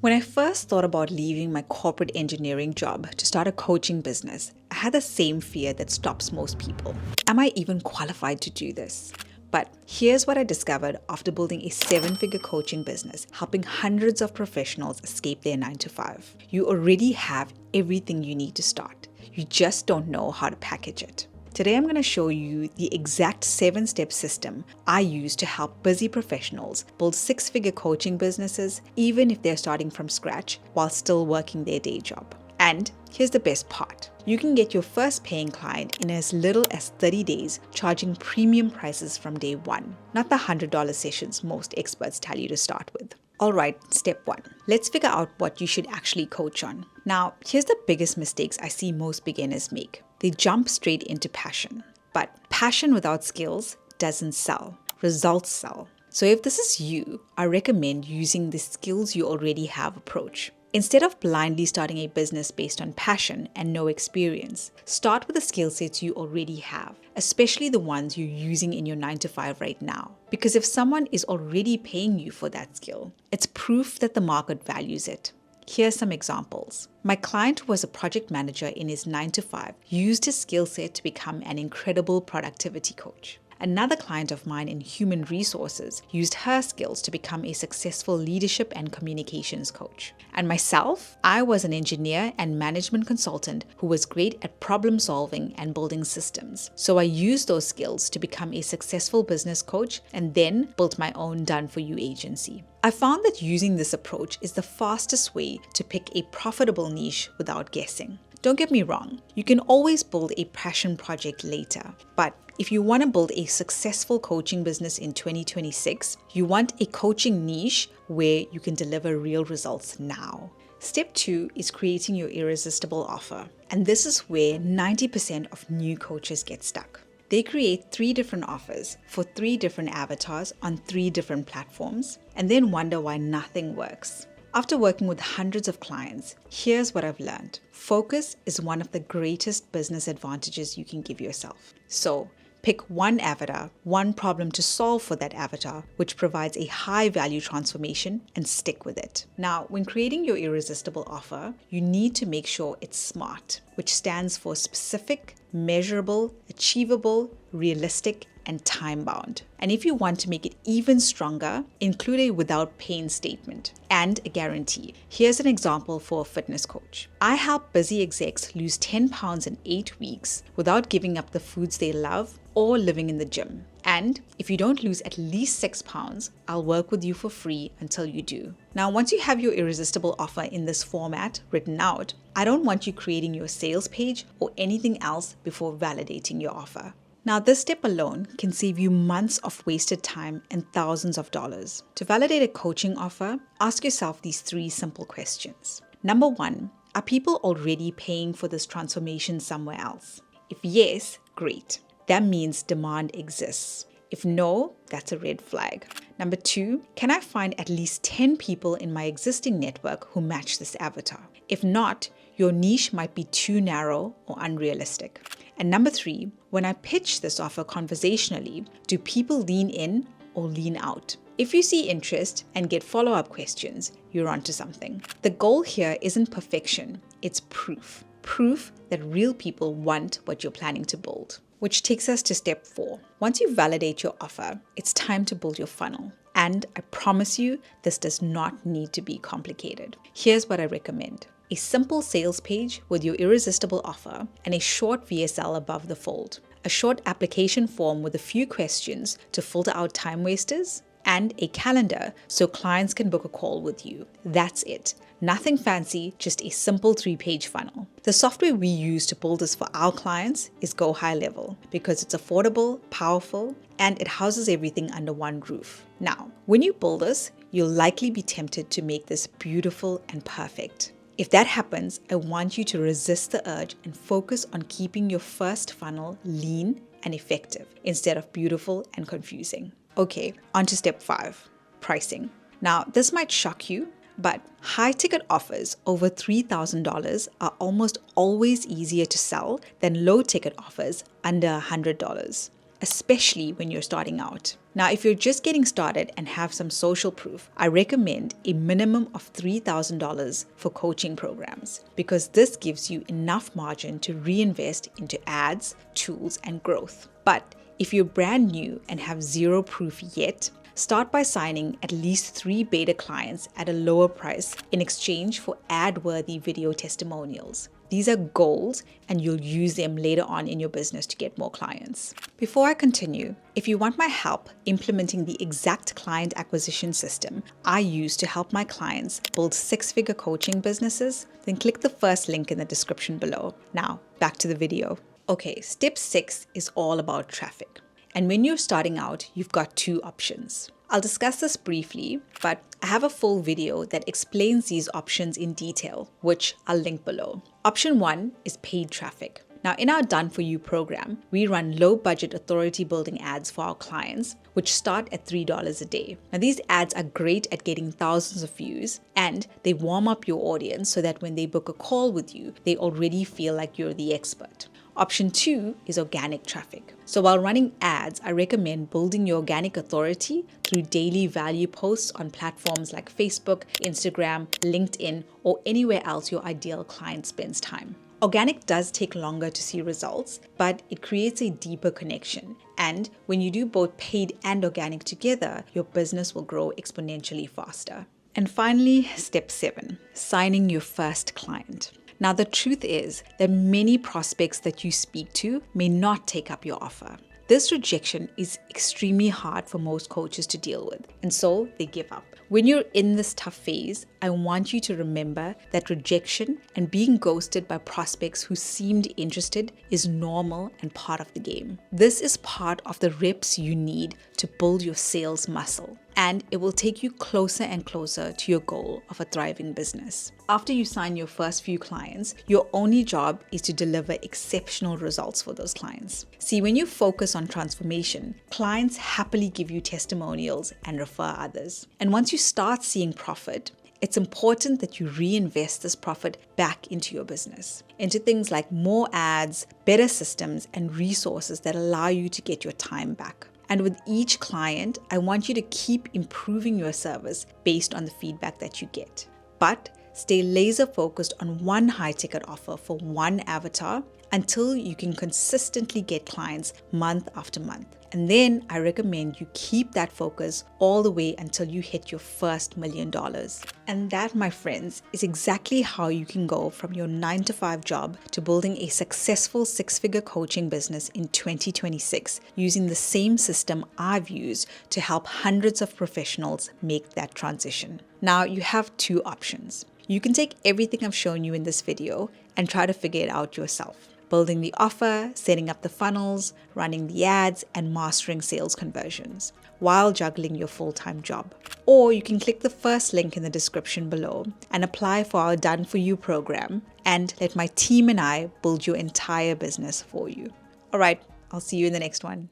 When I first thought about leaving my corporate engineering job to start a coaching business, I had the same fear that stops most people. Am I even qualified to do this? But here's what I discovered after building a 7-figure coaching business, helping hundreds of professionals escape their 9-to-5. You already have everything you need to start. You just don't know how to package it. Today, I'm going to show you the exact 7-step system I use to help busy professionals build 6-figure coaching businesses, even if they're starting from scratch while still working their day job. And here's the best part. You can get your first paying client in as little as 30 days, charging premium prices from day one, not the $100 sessions most experts tell you to start with. All right, step 1. Let's figure out what you should actually coach on. Now, here's the biggest mistakes I see most beginners make. They jump straight into passion. But passion without skills doesn't sell. Results sell. So if this is you, I recommend using the skills you already have approach. Instead of blindly starting a business based on passion and no experience, start with the skill sets you already have, especially the ones you're using in your 9-to-5 right now. Because if someone is already paying you for that skill, it's proof that the market values it. Here's some examples. My client, who was a project manager in his 9-to-5, used his skill set to become an incredible productivity coach. Another client of mine in human resources used her skills to become a successful leadership and communications coach. And myself, I was an engineer and management consultant who was great at problem solving and building systems. So I used those skills to become a successful business coach and then built my own done-for-you agency. I found that using this approach is the fastest way to pick a profitable niche without guessing. Don't get me wrong, you can always build a passion project later, but if you want to build a successful coaching business in 2026, you want a coaching niche where you can deliver real results now. Step 2 is creating your irresistible offer, and this is where 90% of new coaches get stuck. They create 3 different offers for 3 different avatars on 3 different platforms, and then wonder why nothing works. After working with hundreds of clients, here's what I've learned. Focus is one of the greatest business advantages you can give yourself. So, pick one avatar, one problem to solve for that avatar, which provides a high value transformation, and stick with it. Now, when creating your irresistible offer, you need to make sure it's SMART, which stands for specific, measurable, achievable, realistic, and time-bound. And if you want to make it even stronger, include a without pain statement and a guarantee. Here's an example for a fitness coach. I help busy execs lose 10 pounds in 8 weeks without giving up the foods they love or living in the gym. And if you don't lose at least 6 pounds, I'll work with you for free until you do. Now, once you have your irresistible offer in this format written out, I don't want you creating your sales page or anything else before validating your offer. Now, this step alone can save you months of wasted time and thousands of dollars. To validate a coaching offer, ask yourself these 3 simple questions. Number 1, are people already paying for this transformation somewhere else? If yes, great. That means demand exists. If no, that's a red flag. Number 2, can I find at least 10 people in my existing network who match this avatar? If not, your niche might be too narrow or unrealistic. And number 3, when I pitch this offer conversationally, do people lean in or lean out? If you see interest and get follow-up questions, you're onto something. The goal here isn't perfection, it's proof. Proof that real people want what you're planning to build. Which takes us to step 4. Once you validate your offer, it's time to build your funnel. And I promise you, this does not need to be complicated. Here's what I recommend. A simple sales page with your irresistible offer and a short VSL above the fold. A short application form with a few questions to filter out time wasters, and a calendar so clients can book a call with you. That's it. Nothing fancy, just a simple 3-page funnel. The software we use to build this for our clients is Go High Level because it's affordable, powerful, and it houses everything under one roof. Now, when you build this, you'll likely be tempted to make this beautiful and perfect. If that happens, I want you to resist the urge and focus on keeping your first funnel lean and effective instead of beautiful and confusing. Okay, on to step 5, pricing. Now, this might shock you, but high-ticket offers over $3,000 are almost always easier to sell than low-ticket offers under $100. especially when you're starting out. Now, if you're just getting started and have some social proof, I recommend a minimum of $3,000 for coaching programs because this gives you enough margin to reinvest into ads, tools, and growth. But if you're brand new and have zero proof yet, start by signing at least 3 beta clients at a lower price in exchange for ad-worthy video testimonials. These are goals, and you'll use them later on in your business to get more clients. Before I continue, if you want my help implementing the exact client acquisition system I use to help my clients build 6-figure coaching businesses, then click the first link in the description below. Now, back to the video. Okay, step 6 is all about traffic. And when you're starting out, you've got 2 options. I'll discuss this briefly, but I have a full video that explains these options in detail, which I'll link below. Option 1 is paid traffic. Now, in our Done For You program, we run low-budget authority building ads for our clients, which start at $3 a day. Now, these ads are great at getting thousands of views, and they warm up your audience so that when they book a call with you, they already feel like you're the expert. Option 2 is organic traffic. So while running ads, I recommend building your organic authority through daily value posts on platforms like Facebook, Instagram, LinkedIn, or anywhere else your ideal client spends time. Organic does take longer to see results, but it creates a deeper connection. And when you do both paid and organic together, your business will grow exponentially faster. And finally, step 7, signing your first client. Now, the truth is that many prospects that you speak to may not take up your offer. This rejection is extremely hard for most coaches to deal with, and so they give up. When you're in this tough phase, I want you to remember that rejection and being ghosted by prospects who seemed interested is normal and part of the game. This is part of the reps you need to build your sales muscle, and it will take you closer and closer to your goal of a thriving business. After you sign your first few clients, your only job is to deliver exceptional results for those clients. See, when you focus on transformation, clients happily give you testimonials and refer others. And once you start seeing profit, it's important that you reinvest this profit back into your business, into things like more ads, better systems, and resources that allow you to get your time back. And with each client, I want you to keep improving your service based on the feedback that you get. But stay laser focused on one high ticket offer for one avatar until you can consistently get clients month after month. And then I recommend you keep that focus all the way until you hit your first $1 million. And that, my friends, is exactly how you can go from your 9-to-5 job to building a successful 6-figure coaching business in 2026 using the same system I've used to help hundreds of professionals make that transition. Now, you have 2 options. You can take everything I've shown you in this video and try to figure it out yourself. Building the offer, setting up the funnels, running the ads, and mastering sales conversions while juggling your full-time job. Or you can click the first link in the description below and apply for our Done For You program and let my team and I build your entire business for you. All right, I'll see you in the next one.